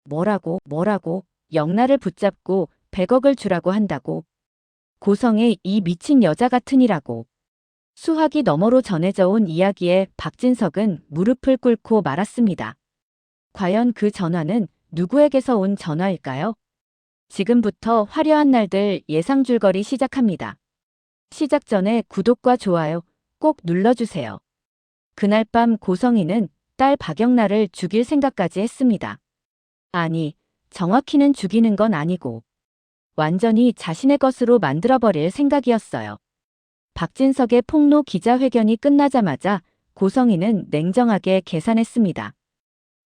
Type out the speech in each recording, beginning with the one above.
뭐라고, 영나를 붙잡고 100억을 주라고 한다고. 고성의 이 미친 여자 같으니라고. 수화기 너머로 전해져 온 이야기에 박진석은 무릎을 꿇고 말았습니다. 과연 그 전화는 누구에게서 온 전화일까요? 지금부터 화려한 날들 예상 줄거리 시작합니다. 시작 전에 구독과 좋아요 꼭 눌러주세요. 그날 밤 고성이는 딸 박영나를 죽일 생각까지 했습니다. 아니, 정확히는 죽이는 건 아니고 완전히 자신의 것으로 만들어버릴 생각이었어요. 박진석의 폭로 기자회견이 끝나자마자 고성이는 냉정하게 계산했습니다.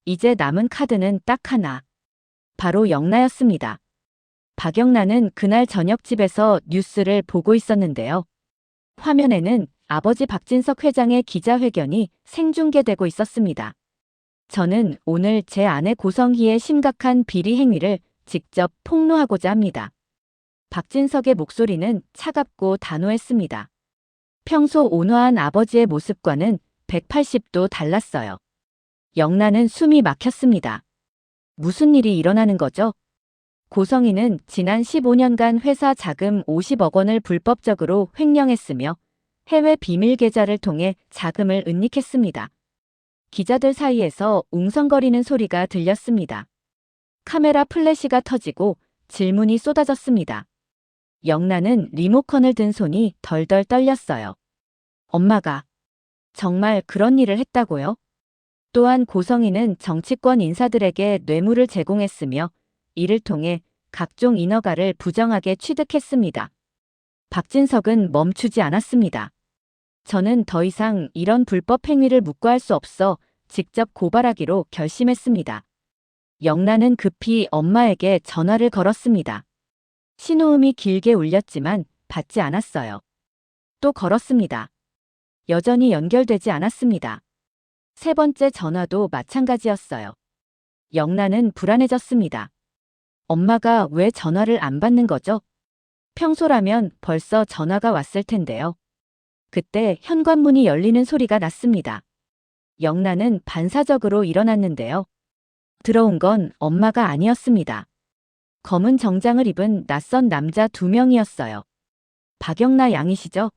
이제 남은 카드는 딱 하나. 바로 영나였습니다. 박영나는 그날 저녁 집에서 뉴스를 보고 있었는데요. 화면에는 아버지 박진석 회장의 기자회견이 생중계되고 있었습니다. 저는 오늘 제 아내 고성희의 심각한 비리 행위를 직접 폭로하고자 합니다. 박진석의 목소리는 차갑고 단호했습니다. 평소 온화한 아버지의 모습과는 180도 달랐어요. 영나는 숨이 막혔습니다. 무슨 일이 일어나는 거죠? 고성희는 지난 15년간 회사 자금 50억 원을 불법적으로 횡령했으며 해외 비밀 계좌를 통해 자금을 은닉했습니다. 기자들 사이에서 웅성거리는 소리가 들렸습니다. 카메라 플래시가 터지고 질문이 쏟아졌습니다. 영나는 리모컨을 든 손이 덜덜 떨렸어요. 엄마가 정말 그런 일을 했다고요? 또한 고성희는 정치권 인사들에게 뇌물을 제공했으며 이를 통해 각종 인허가를 부정하게 취득했습니다. 박진석은 멈추지 않았습니다. 저는 더 이상 이런 불법 행위를 묵과할 수 없어 직접 고발하기로 결심했습니다. 영나는 급히 엄마에게 전화를 걸었습니다. 신호음이 길게 울렸지만 받지 않았어요. 또 걸었습니다. 여전히 연결되지 않았습니다. 세 번째 전화도 마찬가지였어요. 영나는 불안해졌습니다. 엄마가 왜 전화를 안 받는 거죠? 평소라면 벌써 전화가 왔을 텐데요. 그때 현관문이 열리는 소리가 났습니다. 영나는 반사적으로 일어났는데요. 들어온 건 엄마가 아니었습니다. 검은 정장을 입은 낯선 남자 2명이었어요. 박영나 양이시죠?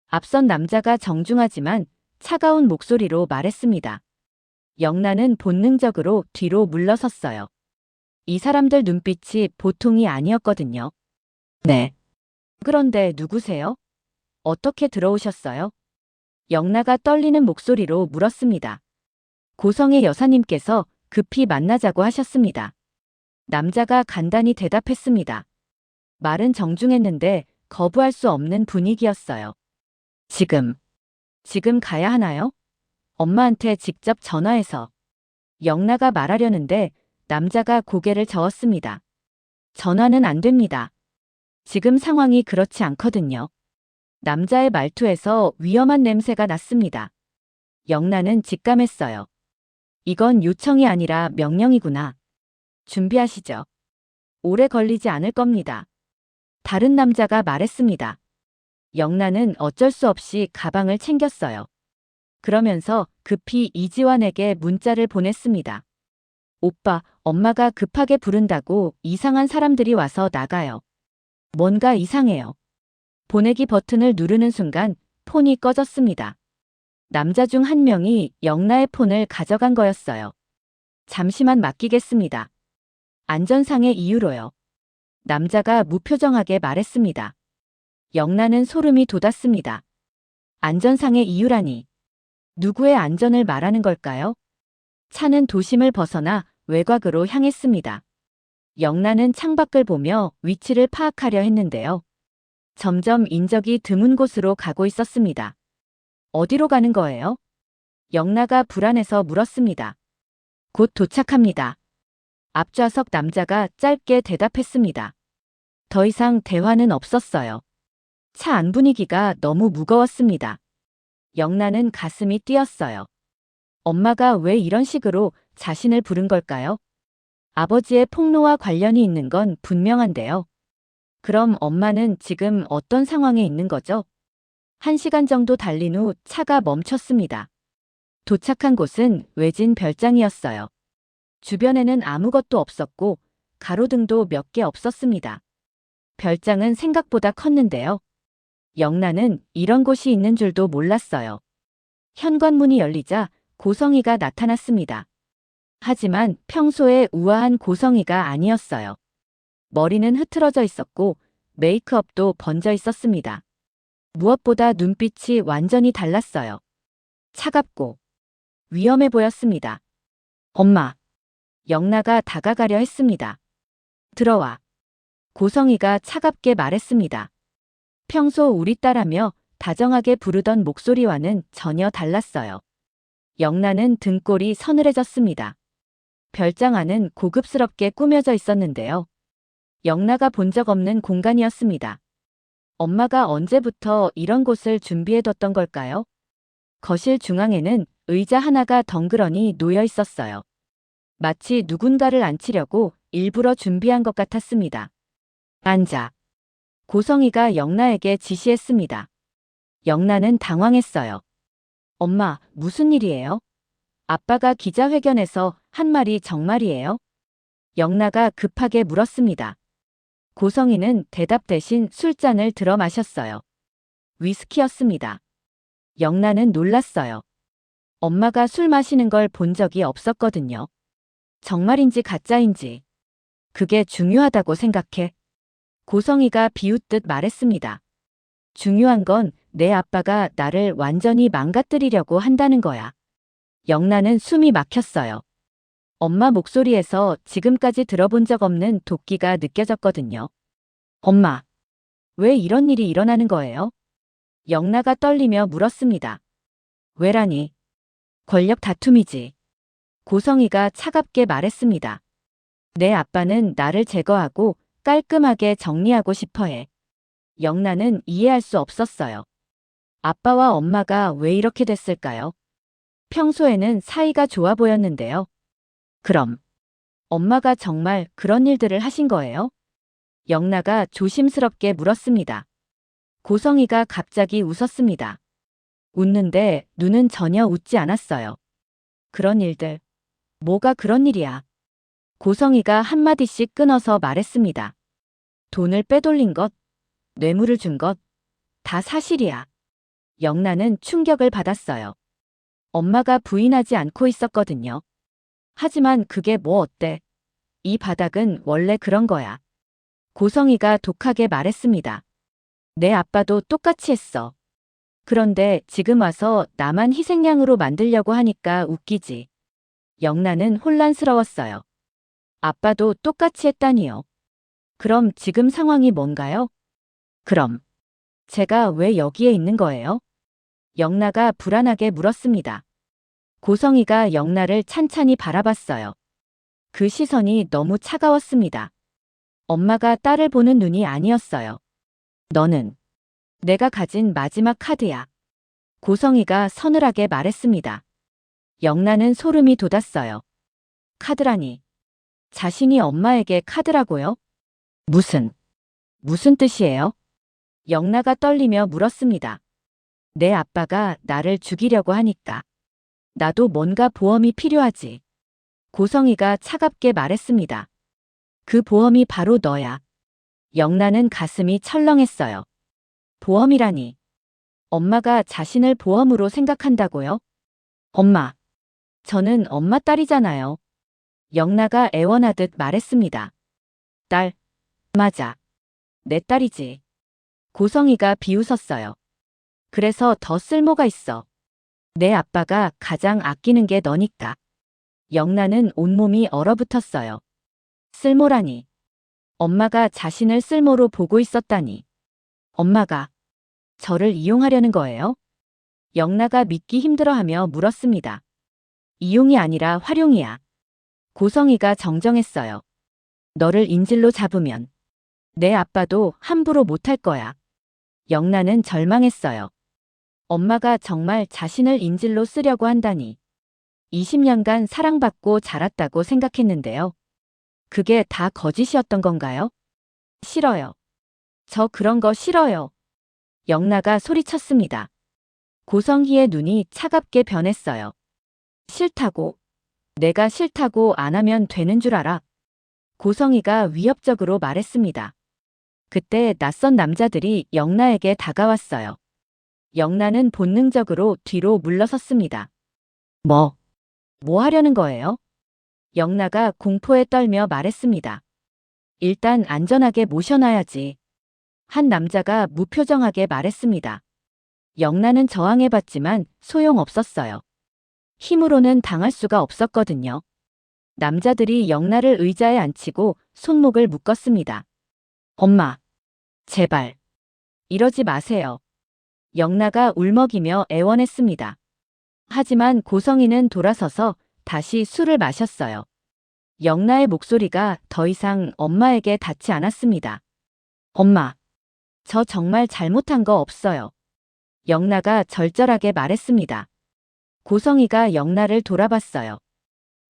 앞선 남자가 정중하지만 차가운 목소리로 말했습니다. 영나는 본능적으로 뒤로 물러섰어요. 이 사람들 눈빛이 보통이 아니었거든요. 네. 그런데 누구세요? 어떻게 들어오셨어요? 영나가 떨리는 목소리로 물었습니다. 고성의 여사님께서 급히 만나자고 하셨습니다. 남자가 간단히 대답했습니다. 말은 정중했는데 거부할 수 없는 분위기였어요. 지금 가야 하나요? 엄마한테 직접 전화해서. 영나가 말하려는데 남자가 고개를 저었습니다. 전화는 안 됩니다. 지금 상황이 그렇지 않거든요. 남자의 말투에서 위험한 냄새가 났습니다. 영나는 직감했어요. 이건 요청이 아니라 명령이구나. 준비하시죠. 오래 걸리지 않을 겁니다. 다른 남자가 말했습니다. 영나는 어쩔 수 없이 가방을 챙겼어요. 그러면서 급히 이지환에게 문자를 보냈습니다. 오빠, 엄마가 급하게 부른다고 이상한 사람들이 와서 나가요. 뭔가 이상해요. 보내기 버튼을 누르는 순간 폰이 꺼졌습니다. 남자 중 한 명이 영나의 폰을 가져간 거였어요. 잠시만 맡기겠습니다. 안전상의 이유로요. 남자가 무표정하게 말했습니다. 영나는 소름이 돋았습니다. 안전상의 이유라니. 누구의 안전을 말하는 걸까요? 차는 도심을 벗어나 외곽으로 향했습니다. 영나는 창밖을 보며 위치를 파악하려 했는데요. 점점 인적이 드문 곳으로 가고 있었습니다. 어디로 가는 거예요? 영나가 불안해서 물었습니다. 곧 도착합니다. 앞좌석 남자가 짧게 대답했습니다. 더 이상 대화는 없었어요. 차 안 분위기가 너무 무거웠습니다. 영나는 가슴이 뛰었어요. 엄마가 왜 이런 식으로 자신을 부른 걸까요? 아버지의 폭로와 관련이 있는 건 분명한데요. 그럼 엄마는 지금 어떤 상황에 있는 거죠? 1시간 정도 달린 후 차가 멈췄습니다. 도착한 곳은 외진 별장이었어요. 주변에는 아무것도 없었고 가로등도 몇 개 없었습니다. 별장은 생각보다 컸는데요. 영란은 이런 곳이 있는 줄도 몰랐어요. 현관문이 열리자 고성이가 나타났습니다. 하지만 평소에 우아한 고성이가 아니었어요. 머리는 흐트러져 있었고 메이크업도 번져 있었습니다. 무엇보다 눈빛이 완전히 달랐어요. 차갑고 위험해 보였습니다. 엄마. 영나가 다가가려 했습니다. 들어와. 고성이가 차갑게 말했습니다. 평소 우리 딸하며 다정하게 부르던 목소리와는 전혀 달랐어요. 영나는 등골이 서늘해졌습니다. 별장 안은 고급스럽게 꾸며져 있었는데요. 영나가 본 적 없는 공간이었습니다. 엄마가 언제부터 이런 곳을 준비해뒀던 걸까요? 거실 중앙에는 의자 하나가 덩그러니 놓여 있었어요. 마치 누군가를 앉히려고 일부러 준비한 것 같았습니다. 앉아. 고성이가 영나에게 지시했습니다. 영나는 당황했어요. 엄마, 무슨 일이에요? 아빠가 기자회견에서 한 말이 정말이에요? 영나가 급하게 물었습니다. 고성이는 대답 대신 술잔을 들어 마셨어요. 위스키였습니다. 영나는 놀랐어요. 엄마가 술 마시는 걸 본 적이 없었거든요. 정말인지 가짜인지. 그게 중요하다고 생각해. 고성이가 비웃듯 말했습니다. 중요한 건 내 아빠가 나를 완전히 망가뜨리려고 한다는 거야. 영나는 숨이 막혔어요. 엄마 목소리에서 지금까지 들어본 적 없는 도끼가 느껴졌거든요. 엄마, 왜 이런 일이 일어나는 거예요? 영나가 떨리며 물었습니다. 왜라니? 권력 다툼이지. 고성이가 차갑게 말했습니다. 내 아빠는 나를 제거하고 깔끔하게 정리하고 싶어 해. 영나는 이해할 수 없었어요. 아빠와 엄마가 왜 이렇게 됐을까요? 평소에는 사이가 좋아 보였는데요. 그럼 엄마가 정말 그런 일들을 하신 거예요? 영나가 조심스럽게 물었습니다. 고성이가 갑자기 웃었습니다. 웃는데 눈은 전혀 웃지 않았어요. 그런 일들. 뭐가 그런 일이야? 고성이가 한마디씩 끊어서 말했습니다. 돈을 빼돌린 것, 뇌물을 준 것, 다 사실이야. 영나는 충격을 받았어요. 엄마가 부인하지 않고 있었거든요. 하지만 그게 뭐 어때? 이 바닥은 원래 그런 거야. 고성이가 독하게 말했습니다. 내 아빠도 똑같이 했어. 그런데 지금 와서 나만 희생양으로 만들려고 하니까 웃기지. 영나는 혼란스러웠어요. 아빠도 똑같이 했다니요. 그럼 지금 상황이 뭔가요? 그럼 제가 왜 여기에 있는 거예요? 영나가 불안하게 물었습니다. 고성이가 영나를 찬찬히 바라봤어요. 그 시선이 너무 차가웠습니다. 엄마가 딸을 보는 눈이 아니었어요. 너는 내가 가진 마지막 카드야. 고성이가 서늘하게 말했습니다. 영나는 소름이 돋았어요. 카드라니. 자신이 엄마에게 카드라고요? 무슨 뜻이에요? 영나가 떨리며 물었습니다. 내 아빠가 나를 죽이려고 하니까. 나도 뭔가 보험이 필요하지. 고성이가 차갑게 말했습니다. 그 보험이 바로 너야. 영나는 가슴이 철렁했어요. 보험이라니. 엄마가 자신을 보험으로 생각한다고요? 엄마. 저는 엄마 딸이잖아요. 영나가 애원하듯 말했습니다. 딸. 맞아. 내 딸이지. 고성이가 비웃었어요. 그래서 더 쓸모가 있어. 내 아빠가 가장 아끼는 게 너니까. 영나는 온몸이 얼어붙었어요. 쓸모라니. 엄마가 자신을 쓸모로 보고 있었다니. 엄마가 저를 이용하려는 거예요? 영나가 믿기 힘들어하며 물었습니다. 이용이 아니라 활용이야. 고성이가 정정했어요. 너를 인질로 잡으면 내 아빠도 함부로 못할 거야. 영나는 절망했어요. 엄마가 정말 자신을 인질로 쓰려고 한다니. 20년간 사랑받고 자랐다고 생각했는데요. 그게 다 거짓이었던 건가요? 싫어요. 저 그런 거 싫어요. 영나가 소리쳤습니다. 고성희의 눈이 차갑게 변했어요. 싫다고. 내가 싫다고 안 하면 되는 줄 알아. 고성이가 위협적으로 말했습니다. 그때 낯선 남자들이 영나에게 다가왔어요. 영나는 본능적으로 뒤로 물러섰습니다. 뭐 하려는 거예요? 영나가 공포에 떨며 말했습니다. 일단 안전하게 모셔놔야지. 한 남자가 무표정하게 말했습니다. 영나는 저항해봤지만 소용없었어요. 힘으로는 당할 수가 없었거든요. 남자들이 영나를 의자에 앉히고 손목을 묶었습니다. 엄마, 제발. 이러지 마세요. 영나가 울먹이며 애원했습니다. 하지만 고성이는 돌아서서 다시 술을 마셨어요. 영나의 목소리가 더 이상 엄마에게 닿지 않았습니다. 엄마, 저 정말 잘못한 거 없어요. 영나가 절절하게 말했습니다. 고성이가 영나를 돌아봤어요.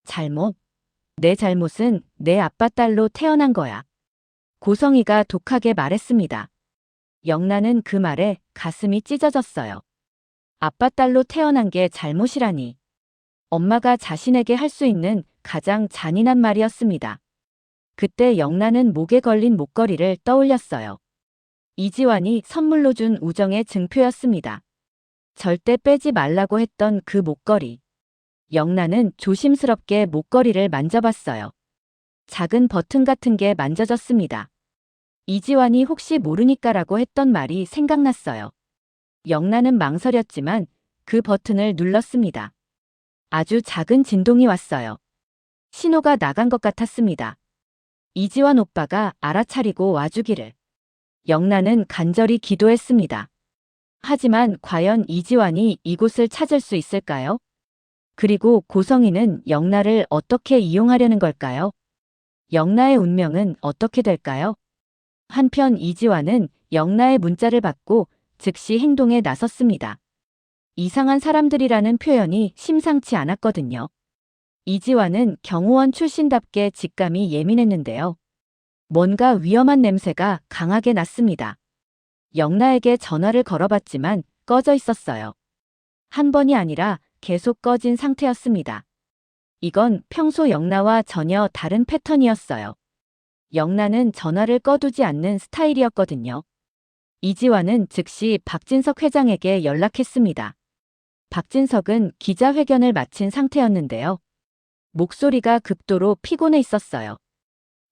잘못? 내 잘못은 내 아빠 딸로 태어난 거야. 고성이가 독하게 말했습니다. 영나는 그 말에 가슴이 찢어졌어요. 아빠 딸로 태어난 게 잘못이라니. 엄마가 자신에게 할 수 있는 가장 잔인한 말이었습니다. 그때 영나는 목에 걸린 목걸이를 떠올렸어요. 이지환이 선물로 준 우정의 증표였습니다. 절대 빼지 말라고 했던 그 목걸이. 영나는 조심스럽게 목걸이를 만져봤어요. 작은 버튼 같은 게 만져졌습니다. 이지환이 혹시 모르니까라고 했던 말이 생각났어요. 영나는 망설였지만 그 버튼을 눌렀습니다. 아주 작은 진동이 왔어요. 신호가 나간 것 같았습니다. 이지환 오빠가 알아차리고 와주기를. 영나는 간절히 기도했습니다. 하지만 과연 이지환이 이곳을 찾을 수 있을까요? 그리고 고성이는 영나를 어떻게 이용하려는 걸까요? 영나의 운명은 어떻게 될까요? 한편 이지환은 영나의 문자를 받고 즉시 행동에 나섰습니다. 이상한 사람들이라는 표현이 심상치 않았거든요. 이지환은 경호원 출신답게 직감이 예민했는데요. 뭔가 위험한 냄새가 강하게 났습니다. 영나에게 전화를 걸어봤지만 꺼져 있었어요. 한 번이 아니라 계속 꺼진 상태였습니다. 이건 평소 영나와 전혀 다른 패턴이었어요. 영나는 전화를 꺼두지 않는 스타일이었거든요. 이지환은 즉시 박진석 회장에게 연락했습니다. 박진석은 기자회견을 마친 상태였는데요. 목소리가 극도로 피곤해 있었어요.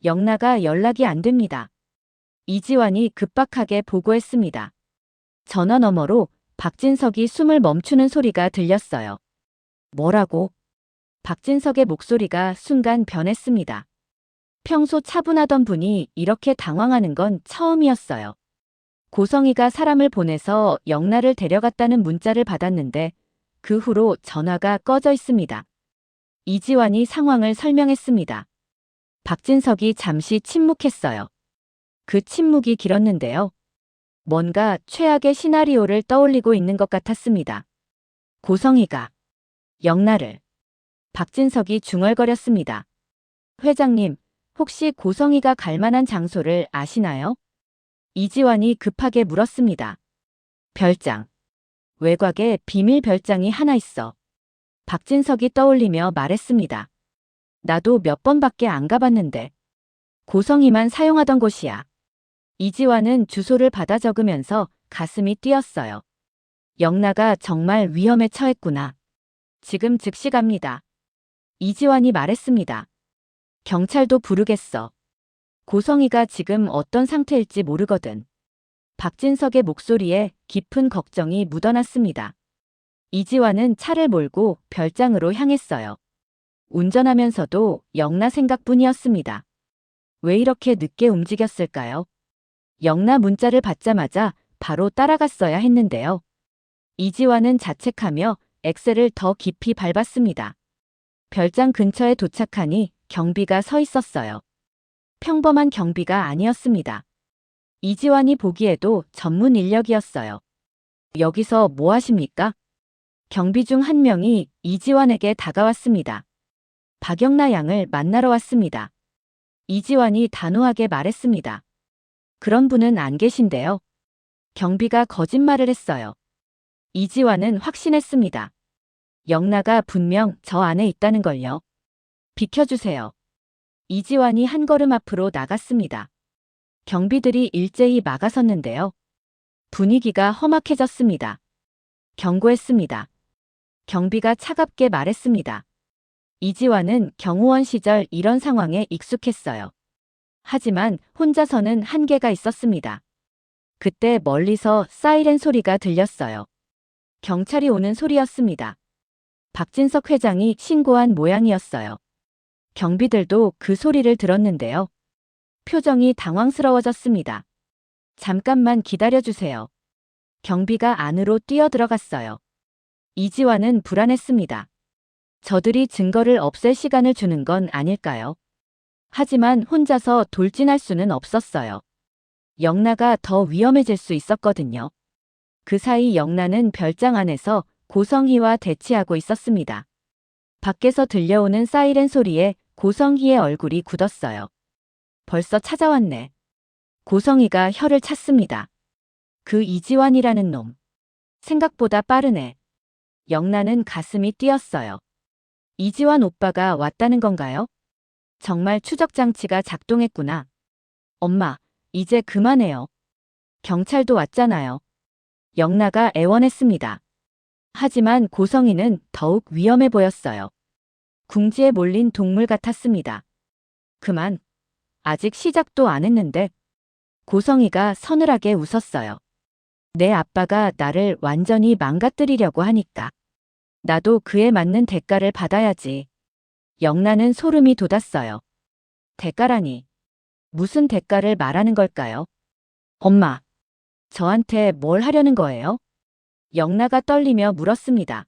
영나가 연락이 안 됩니다. 이지환이 급박하게 보고했습니다. 전화 너머로 박진석이 숨을 멈추는 소리가 들렸어요. 뭐라고? 박진석의 목소리가 순간 변했습니다. 평소 차분하던 분이 이렇게 당황하는 건 처음이었어요. 고성이가 사람을 보내서 영나를 데려갔다는 문자를 받았는데 그 후로 전화가 꺼져 있습니다. 이지환이 상황을 설명했습니다. 박진석이 잠시 침묵했어요. 그 침묵이 길었는데요. 뭔가 최악의 시나리오를 떠올리고 있는 것 같았습니다. 고성이가 영나를. 박진석이 중얼거렸습니다. 회장님, 혹시 고성이가 갈 만한 장소를 아시나요? 이지환이 급하게 물었습니다. 별장. 외곽에 비밀 별장이 하나 있어. 박진석이 떠올리며 말했습니다. 나도 몇 번밖에 안 가봤는데. 고성이만 사용하던 곳이야. 이지환은 주소를 받아 적으면서 가슴이 뛰었어요. 영나가 정말 위험에 처했구나. 지금 즉시 갑니다. 이지환이 말했습니다. 경찰도 부르겠어. 고성이가 지금 어떤 상태일지 모르거든. 박진석의 목소리에 깊은 걱정이 묻어났습니다. 이지환은 차를 몰고 별장으로 향했어요. 운전하면서도 영나 생각뿐이었습니다. 왜 이렇게 늦게 움직였을까요? 영나 문자를 받자마자 바로 따라갔어야 했는데요. 이지환은 자책하며 엑셀을 더 깊이 밟았습니다. 별장 근처에 도착하니 경비가 서 있었어요. 평범한 경비가 아니었습니다. 이지환이 보기에도 전문 인력이었어요. 여기서 뭐 하십니까? 경비 중 한 명이 이지환에게 다가왔습니다. 박영나 양을 만나러 왔습니다. 이지환이 단호하게 말했습니다. 그런 분은 안 계신데요. 경비가 거짓말을 했어요. 이지환은 확신했습니다. 영나가 분명 저 안에 있다는 걸요. 비켜주세요. 이지환이 한 걸음 앞으로 나갔습니다. 경비들이 일제히 막아섰는데요. 분위기가 험악해졌습니다. 경고했습니다. 경비가 차갑게 말했습니다. 이지환은 경호원 시절 이런 상황에 익숙했어요. 하지만 혼자서는 한계가 있었습니다. 그때 멀리서 사이렌 소리가 들렸어요. 경찰이 오는 소리였습니다. 박진석 회장이 신고한 모양이었어요. 경비들도 그 소리를 들었는데요. 표정이 당황스러워졌습니다. 잠깐만 기다려주세요. 경비가 안으로 뛰어들어갔어요. 이지환은 불안했습니다. 저들이 증거를 없앨 시간을 주는 건 아닐까요? 하지만 혼자서 돌진할 수는 없었어요. 영나가 더 위험해질 수 있었거든요. 그 사이 영나는 별장 안에서 고성희와 대치하고 있었습니다. 밖에서 들려오는 사이렌 소리에 고성희의 얼굴이 굳었어요. 벌써 찾아왔네. 고성희가 혀를 찼습니다. 그 이지환이라는 놈. 생각보다 빠르네. 영나는 가슴이 뛰었어요. 이지환 오빠가 왔다는 건가요? 정말 추적장치가 작동했구나. 엄마, 이제 그만해요. 경찰도 왔잖아요. 영나가 애원했습니다. 하지만 고성희는 더욱 위험해 보였어요. 궁지에 몰린 동물 같았습니다. 그만. 아직 시작도 안 했는데. 고성희가 서늘하게 웃었어요. 내 아빠가 나를 완전히 망가뜨리려고 하니까. 나도 그에 맞는 대가를 받아야지. 영나는 소름이 돋았어요. 대가라니. 무슨 대가를 말하는 걸까요? 엄마, 저한테 뭘 하려는 거예요? 영나가 떨리며 물었습니다.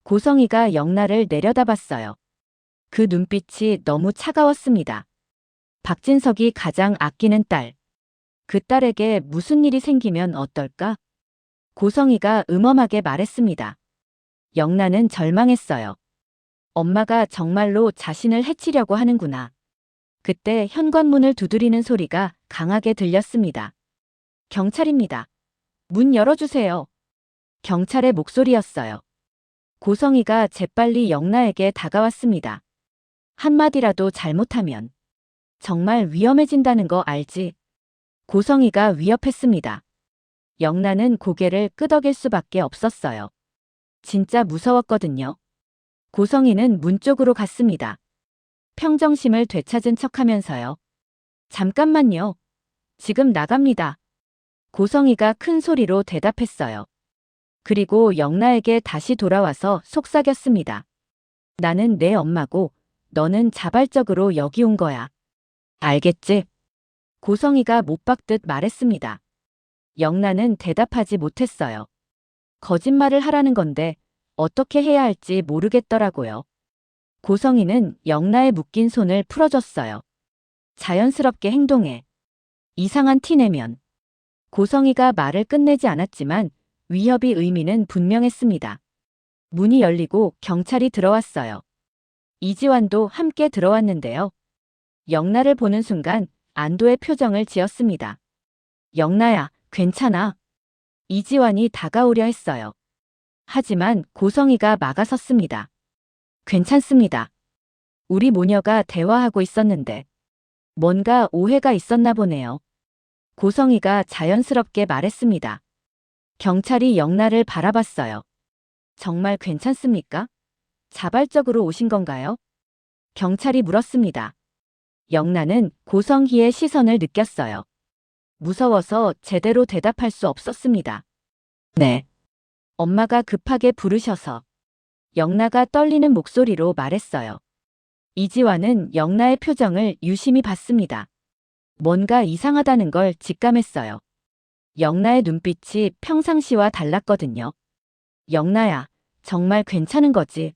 고성희가 영나를 내려다봤어요. 그 눈빛이 너무 차가웠습니다. 박진석이 가장 아끼는 딸. 그 딸에게 무슨 일이 생기면 어떨까? 고성희가 음험하게 말했습니다. 영나는 절망했어요. 엄마가 정말로 자신을 해치려고 하는구나. 그때 현관문을 두드리는 소리가 강하게 들렸습니다. 경찰입니다. 문 열어주세요. 경찰의 목소리였어요. 고성희가 재빨리 영나에게 다가왔습니다. 한마디라도 잘못하면 정말 위험해진다는 거 알지? 고성희가 위협했습니다. 영나는 고개를 끄덕일 수밖에 없었어요. 진짜 무서웠거든요. 고성희는 문 쪽으로 갔습니다. 평정심을 되찾은 척하면서요. 잠깐만요. 지금 나갑니다. 고성희가 큰 소리로 대답했어요. 그리고 영나에게 다시 돌아와서 속삭였습니다. 나는 내 엄마고 너는 자발적으로 여기 온 거야. 알겠지? 고성희가 못 박듯 말했습니다. 영나는 대답하지 못했어요. 거짓말을 하라는 건데 어떻게 해야 할지 모르겠더라고요. 고성희는 영나의 묶인 손을 풀어줬어요. 자연스럽게 행동해. 이상한 티 내면. 고성희가 말을 끝내지 않았지만 위협의 의미는 분명했습니다. 문이 열리고 경찰이 들어왔어요. 이지환도 함께 들어왔는데요. 영나를 보는 순간 안도의 표정을 지었습니다. 영나야, 괜찮아. 이지환이 다가오려 했어요. 하지만 고성희가 막아섰습니다. 괜찮습니다. 우리 모녀가 대화하고 있었는데 뭔가 오해가 있었나 보네요. 고성희가 자연스럽게 말했습니다. 경찰이 영나를 바라봤어요. 정말 괜찮습니까? 자발적으로 오신 건가요? 경찰이 물었습니다. 영나는 고성희의 시선을 느꼈어요. 무서워서 제대로 대답할 수 없었습니다. 네. 엄마가 급하게 부르셔서. 영나가 떨리는 목소리로 말했어요. 이지환은 영나의 표정을 유심히 봤습니다. 뭔가 이상하다는 걸 직감했어요. 영나의 눈빛이 평상시와 달랐거든요. 영나야, 정말 괜찮은 거지?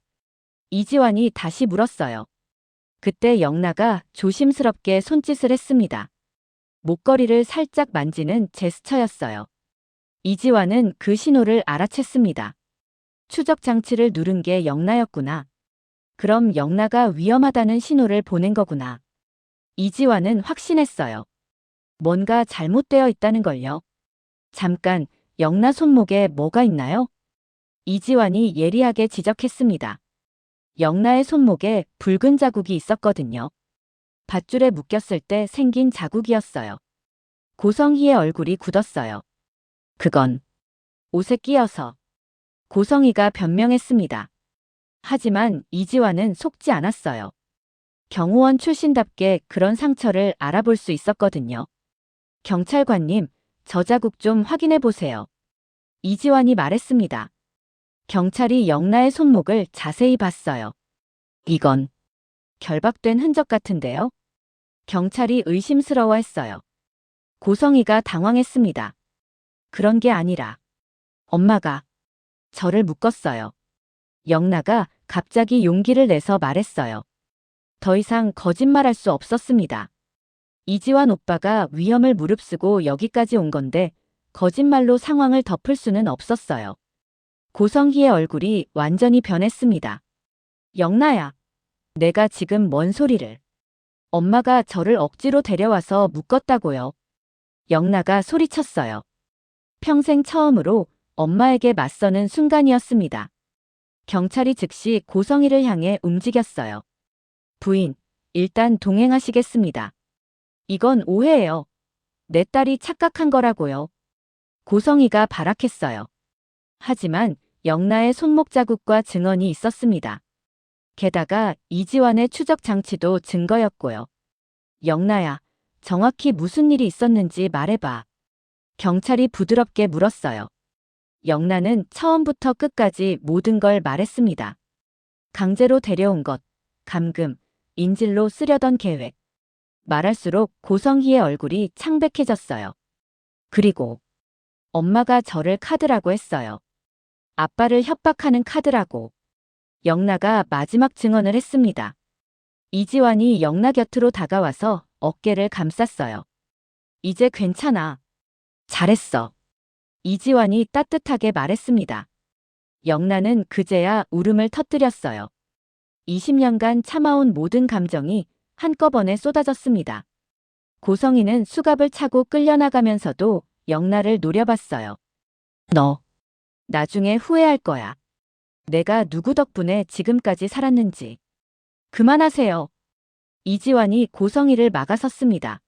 이지환이 다시 물었어요. 그때 영나가 조심스럽게 손짓을 했습니다. 목걸이를 살짝 만지는 제스처였어요. 이지환은 그 신호를 알아챘습니다. 추적 장치를 누른 게 영나였구나. 그럼 영나가 위험하다는 신호를 보낸 거구나. 이지환은 확신했어요. 뭔가 잘못되어 있다는 걸요. 잠깐, 영나 손목에 뭐가 있나요? 이지환이 예리하게 지적했습니다. 영나의 손목에 붉은 자국이 있었거든요. 밧줄에 묶였을 때 생긴 자국이었어요. 고성희의 얼굴이 굳었어요. 그건 옷에 끼어서. 고성희가 변명했습니다. 하지만 이지환은 속지 않았어요. 경호원 출신답게 그런 상처를 알아볼 수 있었거든요. 경찰관님, 저 자국 좀 확인해 보세요. 이지환이 말했습니다. 경찰이 영나의 손목을 자세히 봤어요. 이건 결박된 흔적 같은데요? 경찰이 의심스러워했어요. 고성희가 당황했습니다. 그런 게 아니라 엄마가 저를 묶었어요. 영나가 갑자기 용기를 내서 말했어요. 더 이상 거짓말할 수 없었습니다. 이지환 오빠가 위험을 무릅쓰고 여기까지 온 건데 거짓말로 상황을 덮을 수는 없었어요. 고성희의 얼굴이 완전히 변했습니다. 영나야, 내가 지금 뭔 소리를. 엄마가 저를 억지로 데려와서 묶었다고요. 영나가 소리쳤어요. 평생 처음으로 엄마에게 맞서는 순간이었습니다. 경찰이 즉시 고성희를 향해 움직였어요. 부인, 일단 동행하시겠습니다. 이건 오해예요. 내 딸이 착각한 거라고요. 고성희가 발악했어요. 하지만 영나의 손목 자국과 증언이 있었습니다. 게다가 이지환의 추적 장치도 증거였고요. 영나야, 정확히 무슨 일이 있었는지 말해봐. 경찰이 부드럽게 물었어요. 영나는 처음부터 끝까지 모든 걸 말했습니다. 강제로 데려온 것, 감금, 인질로 쓰려던 계획. 말할수록 고성희의 얼굴이 창백해졌어요. 그리고 엄마가 저를 카드라고 했어요. 아빠를 협박하는 카드라고. 영나가 마지막 증언을 했습니다. 이지환이 영나 곁으로 다가와서 어깨를 감쌌어요. 이제 괜찮아. 잘했어. 이지환이 따뜻하게 말했습니다. 영나는 그제야 울음을 터뜨렸어요. 20년간 참아온 모든 감정이 한꺼번에 쏟아졌습니다. 고성희는 수갑을 차고 끌려나가면서도 영나를 노려봤어요. 너 나중에 후회할 거야. 내가 누구 덕분에 지금까지 살았는지. 그만하세요. 이지환이 고성희를 막아섰습니다.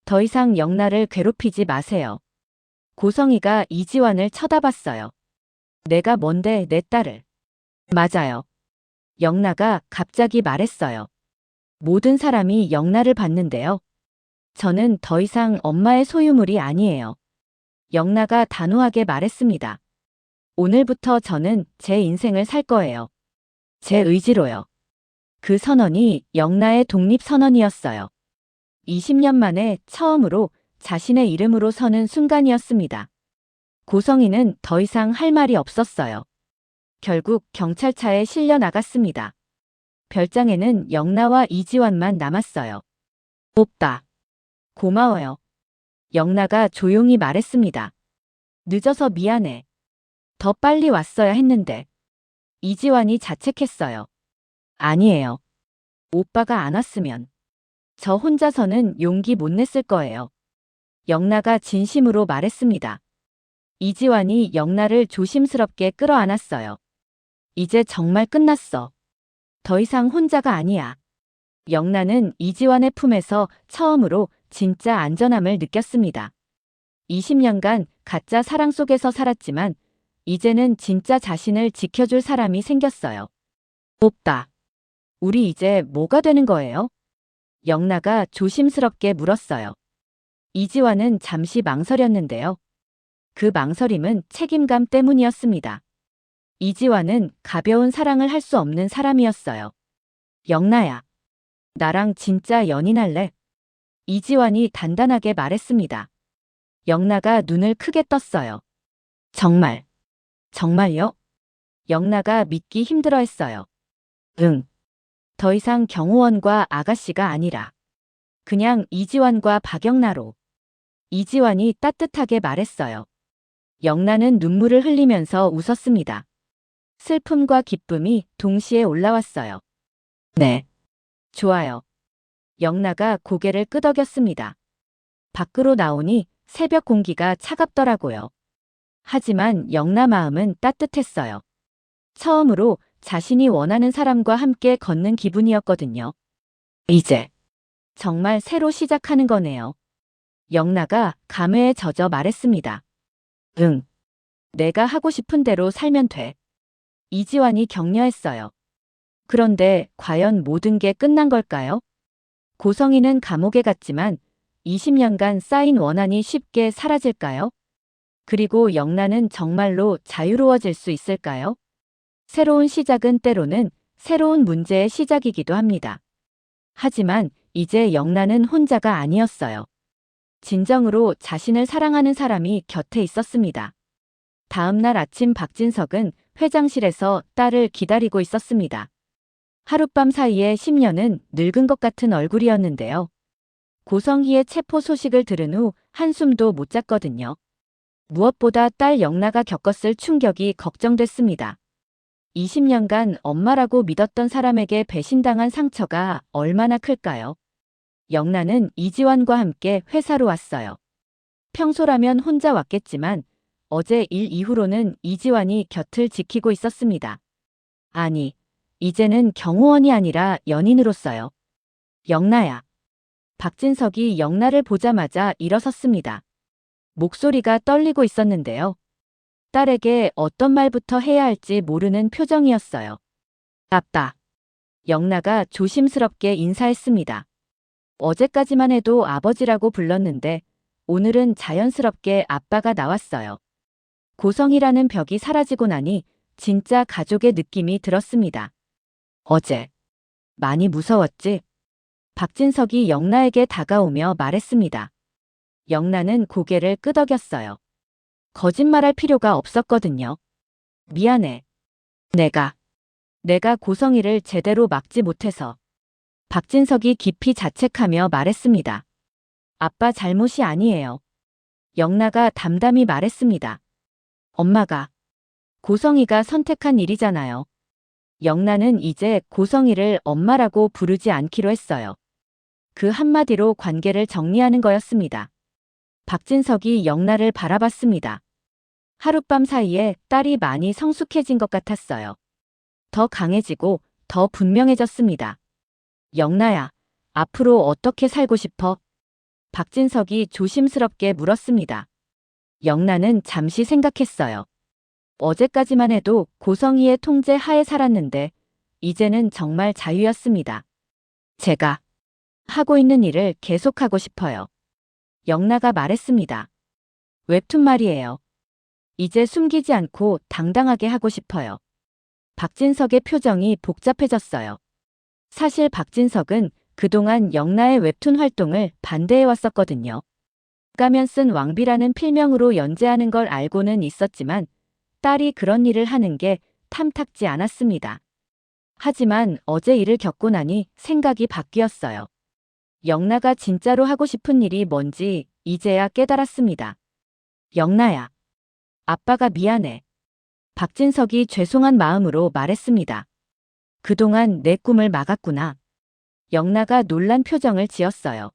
더 이상 영나를 괴롭히지 마세요. 고성희가 이지환을 쳐다봤어요. 내가 뭔데 내 딸을. 맞아요. 영나가 갑자기 말했어요. 모든 사람이 영나를 봤는데요. 저는 더 이상 엄마의 소유물이 아니에요. 영나가 단호하게 말했습니다. 오늘부터 저는 제 인생을 살 거예요. 제 의지로요. 그 선언이 영나의 독립선언이었어요. 20년 만에 처음으로 자신의 이름으로 서는 순간이었습니다. 고성희는 더 이상 할 말이 없었어요. 결국 경찰차에 실려 나갔습니다. 별장에는 영나와 이지환만 남았어요. 오빠. 고마워요. 영나가 조용히 말했습니다. 늦어서 미안해. 더 빨리 왔어야 했는데. 이지환이 자책했어요. 아니에요. 오빠가 안 왔으면 저 혼자서는 용기 못 냈을 거예요. 영나가 진심으로 말했습니다. 이지환이 영나를 조심스럽게 끌어안았어요. 이제 정말 끝났어. 더 이상 혼자가 아니야. 영나는 이지환의 품에서 처음으로 진짜 안전함을 느꼈습니다. 20년간 가짜 사랑 속에서 살았지만 이제는 진짜 자신을 지켜줄 사람이 생겼어요. 오빠, 우리 이제 뭐가 되는 거예요? 영나가 조심스럽게 물었어요. 이지환은 잠시 망설였는데요. 그 망설임은 책임감 때문이었습니다. 이지환은 가벼운 사랑을 할 수 없는 사람이었어요. 영나야, 나랑 진짜 연인할래? 이지환이 단단하게 말했습니다. 영나가 눈을 크게 떴어요. 정말, 정말요? 영나가 믿기 힘들어했어요. 응. 더 이상 경호원과 아가씨가 아니라 그냥 이지환과 박영나로. 이지환이 따뜻하게 말했어요. 영나는 눈물을 흘리면서 웃었습니다. 슬픔과 기쁨이 동시에 올라왔어요. 네. 좋아요. 영나가 고개를 끄덕였습니다. 밖으로 나오니 새벽 공기가 차갑더라고요. 하지만 영나 마음은 따뜻했어요. 처음으로 자신이 원하는 사람과 함께 걷는 기분이었거든요. 이제 정말 새로 시작하는 거네요. 영나가 감회에 젖어 말했습니다. 응, 내가 하고 싶은 대로 살면 돼. 이지환이 격려했어요. 그런데 과연 모든 게 끝난 걸까요? 고성이는 감옥에 갔지만 20년간 쌓인 원한이 쉽게 사라질까요? 그리고 영나는 정말로 자유로워질 수 있을까요? 새로운 시작은 때로는 새로운 문제의 시작이기도 합니다. 하지만 이제 영나는 혼자가 아니었어요. 진정으로 자신을 사랑하는 사람이 곁에 있었습니다. 다음 날 아침 박진석은 회장실에서 딸을 기다리고 있었습니다. 하룻밤 사이에 10년은 늙은 것 같은 얼굴이었는데요. 고성희의 체포 소식을 들은 후 한숨도 못 잤거든요. 무엇보다 딸 영나가 겪었을 충격이 걱정됐습니다. 20년간 엄마라고 믿었던 사람에게 배신당한 상처가 얼마나 클까요? 영나는 이지환과 함께 회사로 왔어요. 평소라면 혼자 왔겠지만 어제 일 이후로는 이지환이 곁을 지키고 있었습니다. 아니, 이제는 경호원이 아니라 연인으로서요. 영나야. 박진석이 영나를 보자마자 일어섰습니다. 목소리가 떨리고 있었는데요. 딸에게 어떤 말부터 해야 할지 모르는 표정이었어요. 아빠. 영나가 조심스럽게 인사했습니다. 어제까지만 해도 아버지라고 불렀는데 오늘은 자연스럽게 아빠가 나왔어요. 고성이라는 벽이 사라지고 나니 진짜 가족의 느낌이 들었습니다. 어제 많이 무서웠지? 박진석이 영나에게 다가오며 말했습니다. 영나는 고개를 끄덕였어요. 거짓말할 필요가 없었거든요. 미안해. 내가 고성이를 제대로 막지 못해서. 박진석이 깊이 자책하며 말했습니다. 아빠 잘못이 아니에요. 영나가 담담히 말했습니다. 엄마가, 고성이가 선택한 일이잖아요. 영나는 이제 고성이를 엄마라고 부르지 않기로 했어요. 그 한마디로 관계를 정리하는 거였습니다. 박진석이 영나를 바라봤습니다. 하룻밤 사이에 딸이 많이 성숙해진 것 같았어요. 더 강해지고 더 분명해졌습니다. 영나야, 앞으로 어떻게 살고 싶어? 박진석이 조심스럽게 물었습니다. 영나는 잠시 생각했어요. 어제까지만 해도 고성희의 통제 하에 살았는데 이제는 정말 자유였습니다. 제가 하고 있는 일을 계속하고 싶어요. 영나가 말했습니다. 웹툰 말이에요. 이제 숨기지 않고 당당하게 하고 싶어요. 박진석의 표정이 복잡해졌어요. 사실 박진석은 그동안 영나의 웹툰 활동을 반대해왔었거든요. 가면 쓴 왕비라는 필명으로 연재하는 걸 알고는 있었지만 딸이 그런 일을 하는 게 탐탁지 않았습니다. 하지만 어제 일을 겪고 나니 생각이 바뀌었어요. 영나가 진짜로 하고 싶은 일이 뭔지 이제야 깨달았습니다. 영나야. 아빠가 미안해. 박진석이 죄송한 마음으로 말했습니다. 그동안 내 꿈을 막았구나. 영나가 놀란 표정을 지었어요.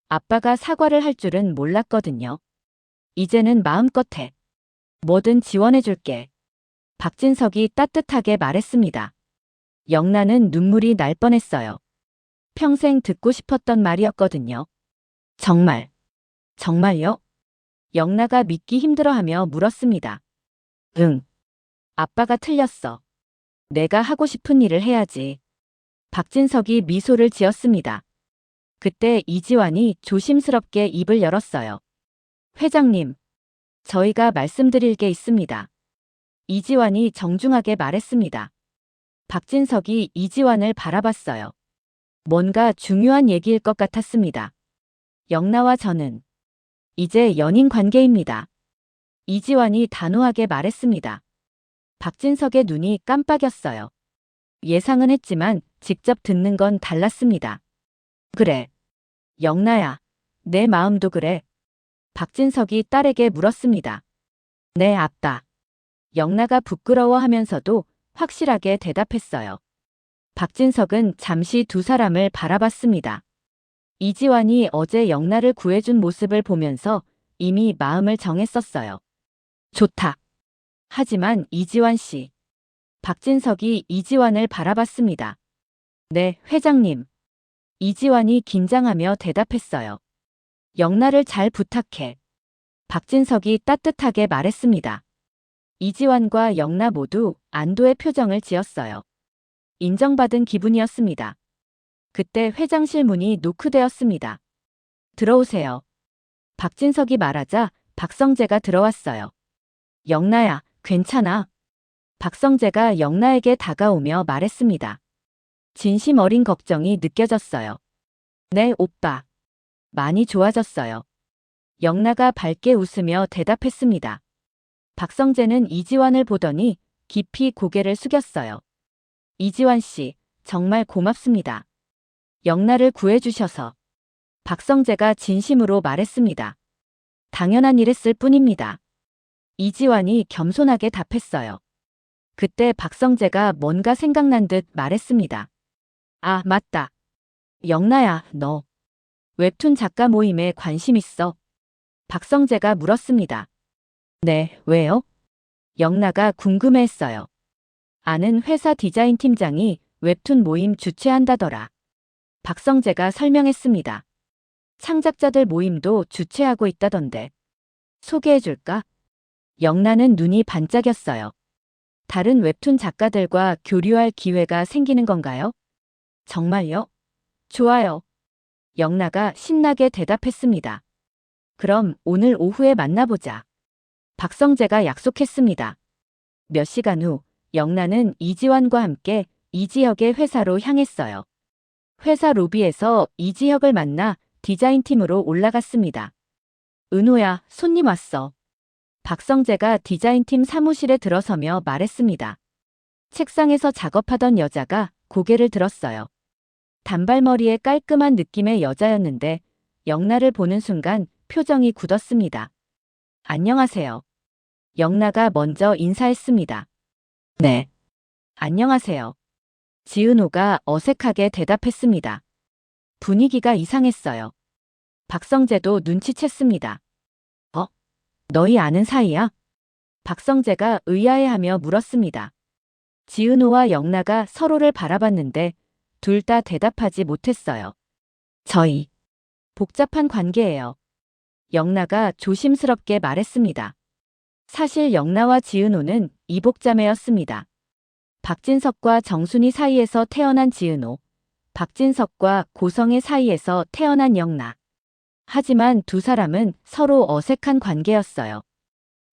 아빠가 사과를 할 줄은 몰랐거든요. 이제는 마음껏 해. 뭐든 지원해줄게. 박진석이 따뜻하게 말했습니다. 영나는 눈물이 날 뻔했어요. 평생 듣고 싶었던 말이었거든요. 정말요? 영나가 믿기 힘들어하며 물었습니다. 응. 아빠가 틀렸어. 내가 하고 싶은 일을 해야지. 박진석이 미소를 지었습니다. 그때 이지환이 조심스럽게 입을 열었어요. 회장님, 저희가 말씀드릴 게 있습니다. 이지환이 정중하게 말했습니다. 박진석이 이지환을 바라봤어요. 뭔가 중요한 얘기일 것 같았습니다. 영나와 저는 이제 연인 관계입니다. 이지환이 단호하게 말했습니다. 박진석의 눈이 깜빡였어요. 예상은 했지만 직접 듣는 건 달랐습니다. 그래. 영나야, 내 마음도 그래. 박진석이 딸에게 물었습니다. 네, 아빠. 영나가 부끄러워하면서도 확실하게 대답했어요. 박진석은 잠시 두 사람을 바라봤습니다. 이지환이 어제 영나를 구해준 모습을 보면서 이미 마음을 정했었어요. 좋다. 하지만 이지환 씨. 박진석이 이지환을 바라봤습니다. 네, 회장님. 이지환이 긴장하며 대답했어요. 영나를 잘 부탁해. 박진석이 따뜻하게 말했습니다. 이지환과 영나 모두 안도의 표정을 지었어요. 인정받은 기분이었습니다. 그때 회장실 문이 노크되었습니다. 들어오세요. 박진석이 말하자 박성재가 들어왔어요. 영나야, 괜찮아. 박성재가 영나에게 다가오며 말했습니다. 진심 어린 걱정이 느껴졌어요. 네, 오빠. 많이 좋아졌어요. 영나가 밝게 웃으며 대답했습니다. 박성재는 이지환을 보더니 깊이 고개를 숙였어요. 이지환 씨, 정말 고맙습니다. 영나를 구해주셔서. 박성재가 진심으로 말했습니다. 당연한 일했을 뿐입니다. 이지환이 겸손하게 답했어요. 그때 박성재가 뭔가 생각난 듯 말했습니다. 아, 맞다. 영나야, 너 웹툰 작가 모임에 관심 있어? 박성재가 물었습니다. 네, 왜요? 영나가 궁금해했어요. 아는 회사 디자인 팀장이 웹툰 모임 주최한다더라. 박성재가 설명했습니다. 창작자들 모임도 주최하고 있다던데. 소개해줄까? 영나는 눈이 반짝였어요. 다른 웹툰 작가들과 교류할 기회가 생기는 건가요? 정말요? 좋아요. 영나가 신나게 대답했습니다. 그럼 오늘 오후에 만나보자. 박성재가 약속했습니다. 몇 시간 후 영나는 이지환과 함께 이지혁의 회사로 향했어요. 회사 로비에서 이지혁을 만나 디자인팀으로 올라갔습니다. 은호야, 손님 왔어. 박성재가 디자인팀 사무실에 들어서며 말했습니다. 책상에서 작업하던 여자가 고개를 들었어요. 단발머리에 깔끔한 느낌의 여자였는데 영나를 보는 순간 표정이 굳었습니다. 안녕하세요. 영나가 먼저 인사했습니다. 네. 안녕하세요. 지은호가 어색하게 대답했습니다. 분위기가 이상했어요. 박성재도 눈치챘습니다. 너희 아는 사이야? 박성재가 의아해하며 물었습니다. 지은호와 영나가 서로를 바라봤는데 둘 다 대답하지 못했어요. 저희 복잡한 관계예요. 영나가 조심스럽게 말했습니다. 사실 영나와 지은호는 이복자매였습니다. 박진석과 정순이 사이에서 태어난 지은호, 박진석과 고성의 사이에서 태어난 영나. 하지만 두 사람은 서로 어색한 관계였어요.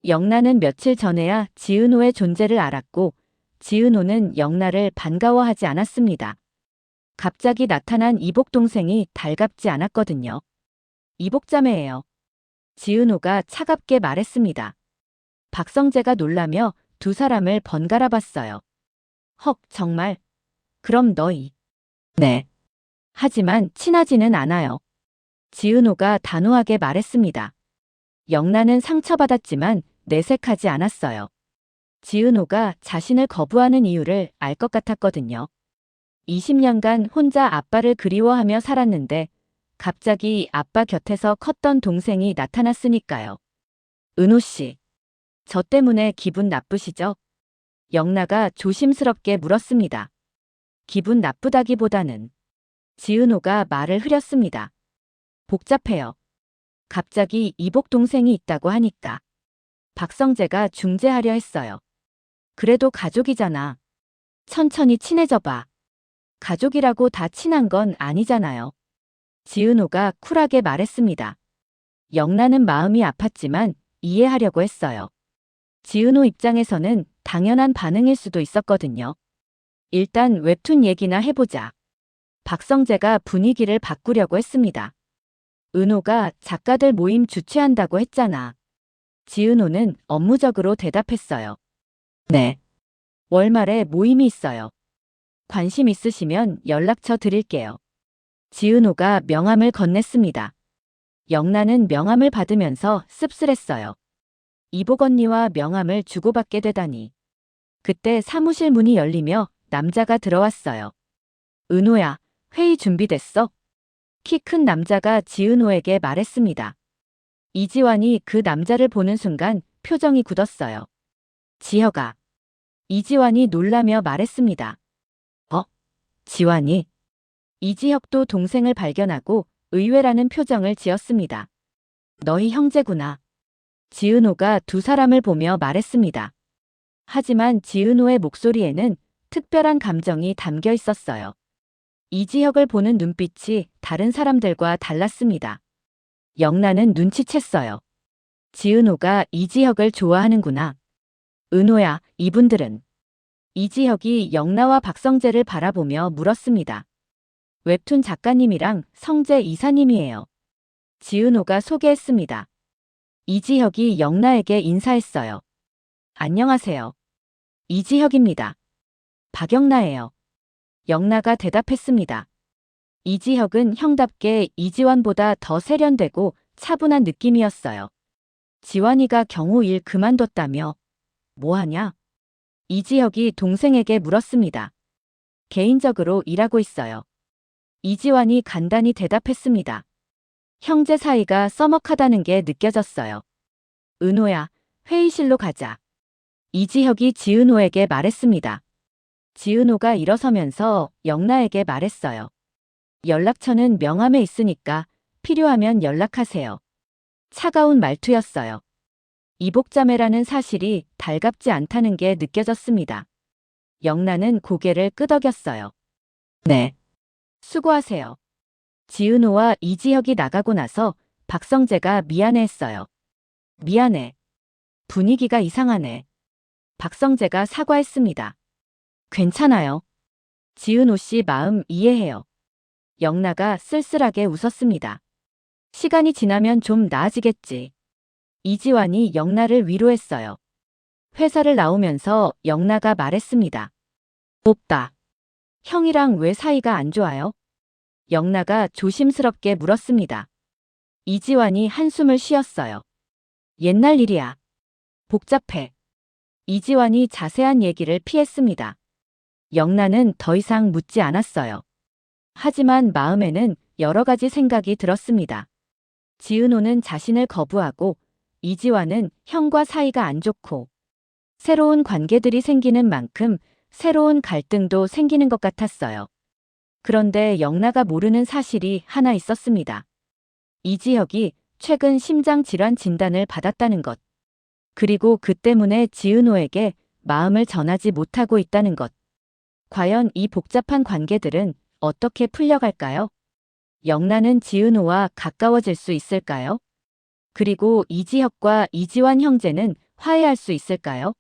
영나는 며칠 전에야 지은호의 존재를 알았고 지은호는 영나를 반가워하지 않았습니다. 갑자기 나타난 이복 동생이 달갑지 않았거든요. 이복자매예요. 지은호가 차갑게 말했습니다. 박성재가 놀라며 두 사람을 번갈아 봤어요. 헉, 정말? 그럼 너희. 네. 하지만 친하지는 않아요. 지은호가 단호하게 말했습니다. 영나는 상처받았지만 내색하지 않았어요. 지은호가 자신을 거부하는 이유를 알 것 같았거든요. 20년간 혼자 아빠를 그리워하며 살았는데 갑자기 아빠 곁에서 컸던 동생이 나타났으니까요. 은호 씨, 저 때문에 기분 나쁘시죠? 영나가 조심스럽게 물었습니다. 기분 나쁘다기보다는. 지은호가 말을 흐렸습니다. 복잡해요. 갑자기 이복 동생이 있다고 하니까. 박성재가 중재하려 했어요. 그래도 가족이잖아. 천천히 친해져 봐. 가족이라고 다 친한 건 아니잖아요. 지은호가 쿨하게 말했습니다. 영나는 마음이 아팠지만 이해하려고 했어요. 지은호 입장에서는 당연한 반응일 수도 있었거든요. 일단 웹툰 얘기나 해보자. 박성재가 분위기를 바꾸려고 했습니다. 은호가 작가들 모임 주최한다고 했잖아. 지은호는 업무적으로 대답했어요. 네. 월말에 모임이 있어요. 관심 있으시면 연락처 드릴게요. 지은호가 명함을 건넸습니다. 영나는 명함을 받으면서 씁쓸했어요. 이복 언니와 명함을 주고받게 되다니. 그때 사무실 문이 열리며 남자가 들어왔어요. 은호야, 회의 준비됐어? 키 큰 남자가 지은호에게 말했습니다. 이지환이 그 남자를 보는 순간 표정이 굳었어요. 지혁아. 이지환이 놀라며 말했습니다. 지환이? 이지혁도 동생을 발견하고 의외라는 표정을 지었습니다. 너희 형제구나. 지은호가 두 사람을 보며 말했습니다. 하지만 지은호의 목소리에는 특별한 감정이 담겨 있었어요. 이지혁을 보는 눈빛이 다른 사람들과 달랐습니다. 영란은 눈치챘어요. 지은호가 이지혁을 좋아하는구나. 은호야, 이분들은? 이지혁이 영라와 박성재를 바라보며 물었습니다. 웹툰 작가님이랑 성재 이사님이에요. 지은호가 소개했습니다. 이지혁이 영라에게 인사했어요. 안녕하세요. 이지혁입니다. 박영라예요. 영라가 대답했습니다. 이지혁은 형답게 이지환보다 더 세련되고 차분한 느낌이었어요. 지환이가 경호 일 그만뒀다며? 뭐하냐? 이지혁이 동생에게 물었습니다. 개인적으로 일하고 있어요. 이지환이 간단히 대답했습니다. 형제 사이가 서먹하다는 게 느껴졌어요. 은호야, 회의실로 가자. 이지혁이 지은호에게 말했습니다. 지은호가 일어서면서 영라에게 말했어요. 연락처는 명함에 있으니까 필요하면 연락하세요. 차가운 말투였어요. 이복자매라는 사실이 달갑지 않다는 게 느껴졌습니다. 영란은 고개를 끄덕였어요. 네. 수고하세요. 지은호와 이지혁이 나가고 나서 박성재가 미안해했어요. 미안해. 분위기가 이상하네. 박성재가 사과했습니다. 괜찮아요. 지은호 씨 마음 이해해요. 영라가 쓸쓸하게 웃었습니다. 시간이 지나면 좀 나아지겠지. 이지환이 영라를 위로했어요. 회사를 나오면서 영라가 말했습니다. 오빠, 형이랑 왜 사이가 안 좋아요? 영라가 조심스럽게 물었습니다. 이지환이 한숨을 쉬었어요. 옛날 일이야. 복잡해. 이지환이 자세한 얘기를 피했습니다. 영라는 더 이상 묻지 않았어요. 하지만 마음에는 여러 가지 생각이 들었습니다. 지은호는 자신을 거부하고 이지환은 형과 사이가 안 좋고 새로운 관계들이 생기는 만큼 새로운 갈등도 생기는 것 같았어요. 그런데 영라가 모르는 사실이 하나 있었습니다. 이지혁이 최근 심장질환 진단을 받았다는 것. 그리고 그 때문에 지은호에게 마음을 전하지 못하고 있다는 것. 과연 이 복잡한 관계들은 어떻게 풀려갈까요? 영란은 지은호와 가까워질 수 있을까요? 그리고 이지혁과 이지환 형제는 화해할 수 있을까요?